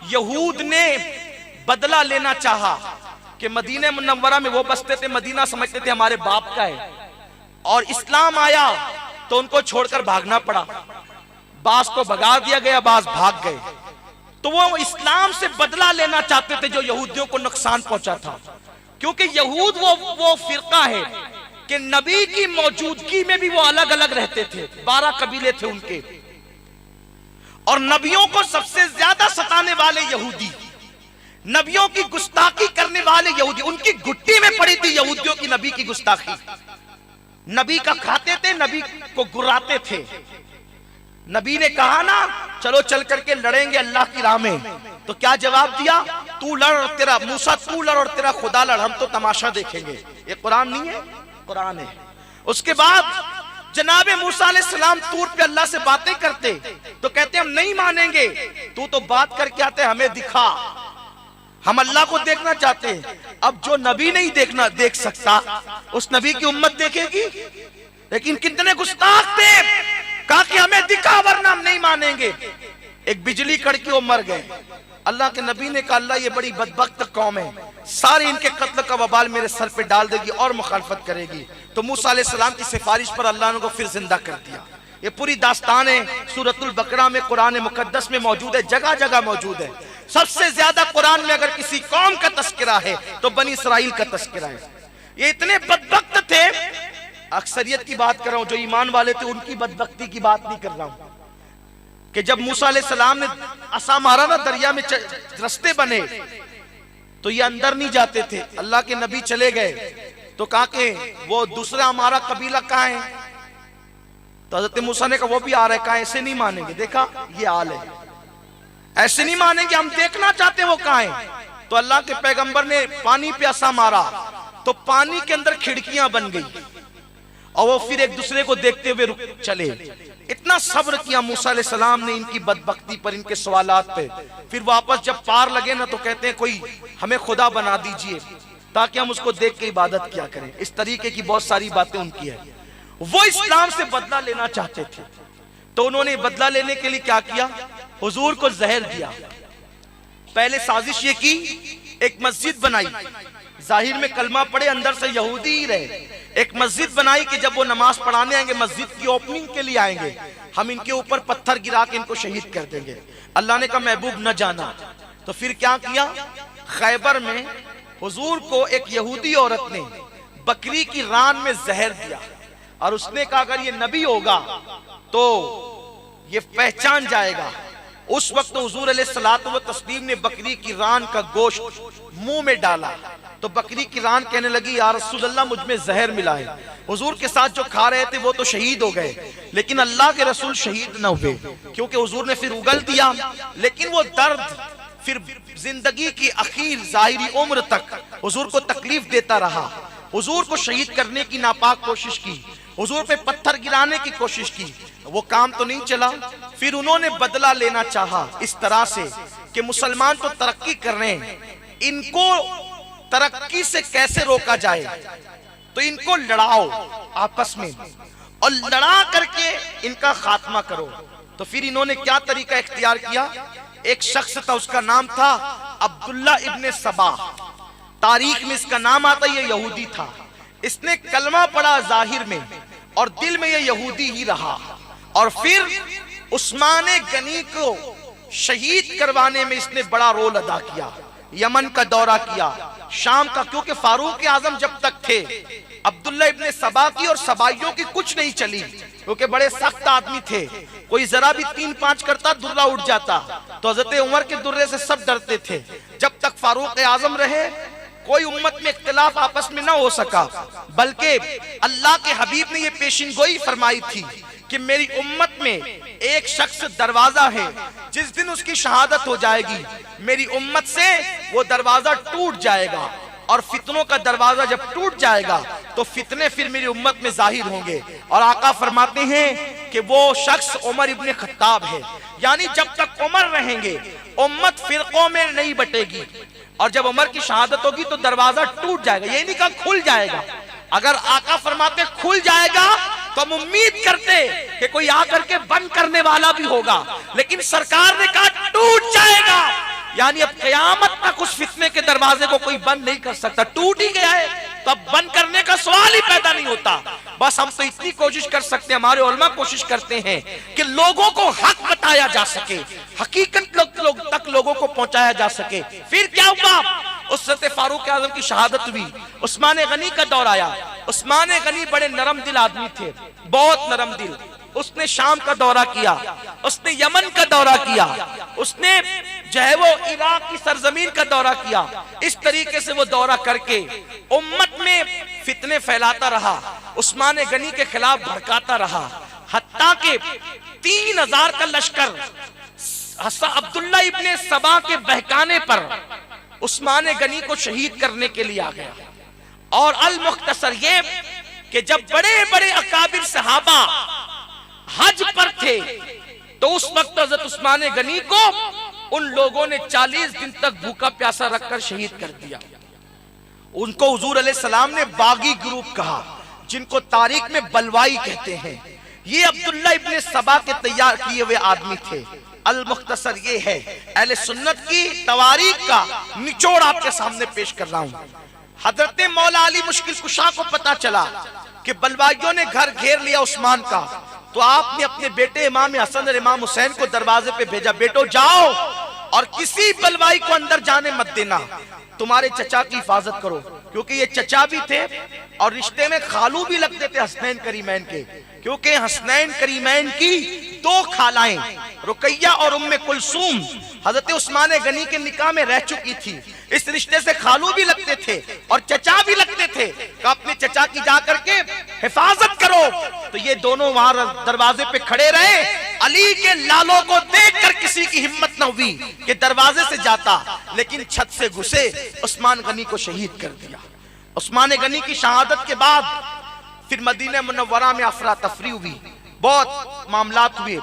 यहूद ने बदला लेना चाहा कि मदीने मुनव्वरा में वो बसते थे, मदीना समझते थे हमारे बाप का है, और इस्लाम आया तो उनको छोड़कर भागना पड़ा। बास को भगा दिया गया, बास भाग गए। तो वो इस्लाम से बदला लेना चाहते थे जो यहूदियों को नुकसान पहुंचा था, क्योंकि यहूद वो फिरका है कि नबी की मौजूदगी में भी वो अलग अलग रहते थे। 12 कबीले थे उनके, और नबियों को सबसे ज्यादा सताने वाले यहूदी, नबियों की गुस्ताखी करने वाले यहूदी, उनकी घुट्टी में पड़ी थी यहूदियों की नबी की गुस्ताखी। नबी का खाते थे, नबी को गुर्राते थे। नबी ने कहा ना चलो चल करके लड़ेंगे अल्लाह की राह में, तो क्या जवाब दिया? तू लड़ और तेरा मूसा तू लड़ और तेरा खुदा लड़, हम तो तमाशा देखेंगे। ये कुरान नहीं है, कुरान है। उसके बाद जनाबे मूसा अलैहिस्सलाम तूर पे अल्लाह से बातें करते तो कहते हम नहीं मानेंगे, तू तो बात करके आते, हमें दिखा, हम अल्लाह को देखना चाहते हैं। अब जो नबी नहीं देख सकता, उस नबी की उम्मत देखेगी? लेकिन कितने गुस्ताख थे, कहा कि हमें दिखा वरना हम नहीं मानेंगे। एक बिजली कड़की वो मर गए। अल्लाह के नबी ने कहा अल्लाह ये बड़ी बदबख्त कौम है, सारी इनके कत्ल का वबाल मेरे सर पे डाल देगी और मुखालफत करेगी। तो मूसा अलैहिस्सलाम की सिफारिश पर अल्लाह ने को फिर जिंदा कर दिया। ये पूरी दास्तान है सूरतुल बकरा में, कुरान मुकद्दस में मौजूद है, जगह जगह मौजूद है। सबसे ज्यादा कुरान में अगर किसी कौम का तस्करा है तो बनी इसराइल का तस्करा है। ये इतने बदबख्त थे, अक्सरियत की बात कर रहा हूं, जो ईमान वाले थे उनकी बदबख्ती की बात नहीं कर रहा हूं, कि जब मूसा अलैहिस्सलाम ने असा मारा ना, दरिया में रास्ते बने, तो ये अंदर नहीं जाते थे। अल्लाह के नबी चले गए तो कहा कि वो दूसरा हमारा कबीला कहाँ है? तो हज़रत मूसा ने कहा वो भी आ रहा है। कहा ऐसे नहीं मानेंगे, देखा ये हाल है, ऐसे नहीं मानेंगे, हम देखना चाहते वो कहाँ है। तो अल्लाह के पैगंबर ने पानी पे असा मारा तो पानी के अंदर खिड़कियां बन गई, और वो फिर एक दूसरे को देखते हुए रुक चले। इतना सब्र किया मूसा अलैहिस्सलाम ने इनकी बदबख्ती पर, इनके सवालात पे। फिर वापस जब पार लगे ना तो कहते हैं कोई हमें खुदा बना दीजिए ताकि हम उसको देख के इबादत किया करें। इस तरीके की बहुत सारी बातें उनकी है। वो इस्लाम से बदला लेना चाहते थे, तो उन्होंने बदला लेने के लिए क्या किया? हुजूर को जहर दिया। पहले साजिश ये की, एक मस्जिद बनाई, जाहिर में कलमा पढ़े, अंदर से यहूदी ही रहे। एक मस्जिद बनाई कि जब वो नमाज पढ़ाने आएंगे, मस्जिद की ओपनिंग के लिए आएंगे, हम इनके ऊपर पत्थर गिरा के इनको शहीद कर देंगे। अल्लाह ने कहा महबूब न जाना। तो फिर क्या किया? खैबर में हुजूर को एक यहूदी औरत ने बकरी की रान में जहर दिया, और उसने कहा अगर ये नबी होगा तो ये पहचान जाएगा। उस वक्त हुजूर अलैहिस्सलातु व तस्लीम ने बकरी की रान का गोश्त मुंह में डाला, तो बकरी की रान कहने लगी या रसूलल्लाह मुझ में जहर मिला है। हुजूर के साथ जो खा रहे थे वो तो शहीद हो गए, लेकिन अल्लाह के रसूल शहीद न हुए, क्योंकि हुजूर ने फिर उगल दिया। लेकिन वो दर्द फिर जिंदगी की आखिर जाहिरी उम्र तक हुजूर को तकलीफ देता रहा। हुजूर को शहीद करने की नापाक कोशिश की, हुजूर पे पत्थर गिराने की कोशिश की, वो काम तो नहीं चला। फिर उन्होंने बदला लेना चाहा इस तरह से कि मुसलमान तो तरक्की कर रहे हैं, इनको तरक्की से कैसे रोका जाए, तो इनको लड़ाओ आपस में और लड़ा करके इनका खात्मा करो। तो फिर इन्होंने क्या तरीका इख्तियार किया? एक शख्स था, उसका नाम था अब्दुल्ला इब्ने सबा, तारीख में इसका नाम आता, ये यहूदी था। इसने कलमा पढ़ा जाहिर में, और दिल में ये यहूदी ही रहा। और फिर उस्मान गनी को शहीद करवाने में इसने बड़ा रोल अदा किया। यमन का दौरा किया, शाम का, क्योंकि फारूक आजम जब तक थे अब्दुल्ला इब्ने सबा की और सबाइयों की कुछ नहीं चली, क्योंकि बड़े सख्त आदमी थे। कोई जरा भी 3-5 करता दुर्रा उठ जाता, तो हजरत उमर के दुर्रे से सब डरते थे। जब तक फारूक आजम रहे कोई उम्मत में इख्तिलाफ आपस में ना हो सका, बल्कि अल्लाह के हबीब ने ये पेशिन गोई फरमाई थी कि मेरी उम्मत में एक शख्स दरवाजा है, जिस दिन उसकी शहादत हो जाएगी मेरी उम्मत से वो दरवाजा टूट जाएगा, और फितनों का दरवाजा जब टूट जाएगा तो फितने फिर मेरी उम्मत में जाहिर होंगे। और आका फरमाते हैं कि वो शख्स उमर इब्ने खत्ताब है, यानी जब तक उमर रहेंगे उम्मत फिरकों में नहीं बटेगी, और जब उमर की शहादत होगी तो दरवाजा टूट जाएगा। ये नहीं कहा खुल जाएगा, अगर आका फरमाते खुल जाएगा तो हम उम्मीद करते कि कोई आकर के बंद करने वाला भी होगा, लेकिन सरकार ने कहा टूट जाएगा, यानी अब कयामत तक उस फितने के दरवाजे को कोई बंद नहीं कर सकता। टूट ही गया है तो अब बंद करने का सवाल ही पैदा नहीं होता। बस हम तो इतनी कोशिश कर सकते हैं, हमारे उलमा कोशिश करते हैं कि लोगों को हक बताया जा सके, हकीकत तक लोगों को पहुंचाया जा सके। फिर क्या हुआ, हज़रत फारूक आज़म की शहादत हुई, उस्मान गनी का दौर आया। उस्मान गनी बड़े नरम दिल आदमी थे, बहुत नरम दिल। उसने शाम का दौरा किया, उसने यमन का दौरा किया, उसने जो है वो इराक की सरजमीन का दौरा किया। इस तरीके से वो दौरा करके उम्मत में फितने फैलाता रहा, उस्मान गनी के खिलाफ भड़काता रहा। हत्ता के 3000 का लश्कर अब्दुल्ला इब्ने सबा के बहकाने पर उस्मान गनी को शहीद करने के लिए आ गया। और अल मुख्तसर ये कि जब बड़े बड़े अकाबिर सहाबा हज पर थे तो उस वक्त हज़रत उस्मान गनी को उन लोगों ने 40 दिन तक भूखा प्यासा रखकर शहीद कर दिया। उनको हुजूर अलैहिस्सलाम ने बागी ग्रुप कहा, जिनको तारीख में बलवाई कहते हैं। ये अब्दुल्ला इब्ने सबा के तैयार किए हुए आदमी थे। अल मुख्तसर ये है अहले सुन्नत की तवारीख का निचोड़ आपके सामने पेश कर रहा हूं। हजरत मौला अली मुश्किल कुशा को पता चला कि बलवाइयों ने घर घेर लिया उस्मान का, तो आपने अपने बेटे इमाम हसन और इमाम हुसैन को दरवाजे पे भेजा, बेटो जाओ और किसी बलवाई को अंदर जाने मत देना, तुम्हारे चचा की हिफाजत करो। क्योंकि ये चचा भी थे और रिश्ते में खालू भी लगते थे हसनैन करीमैन के, क्योंकि हसनैन करीमैन की 2 खालाएं रुकैया और उम्मे कुलसूम हजरत उस्मान गनी के निकाह में रह चुकी थी। इस रिश्ते से खालू भी लगते थे और चचा भी लगते थे कि अपने चचा की जा करके हिफाजत करो। तो ये दोनों वहां दरवाजे पे खड़े रहे। अली के लालों को देखकर किसी की हिम्मत न हुई कि दरवाजे से जाता, लेकिन छत से घुसे, उस्मान गनी को शहीद कर दिया। उस्मान गनी की शहादत के बाद फिर मदीना मुनव्वरा में अफरा तफरी हुई, बहुत मामलात हुए।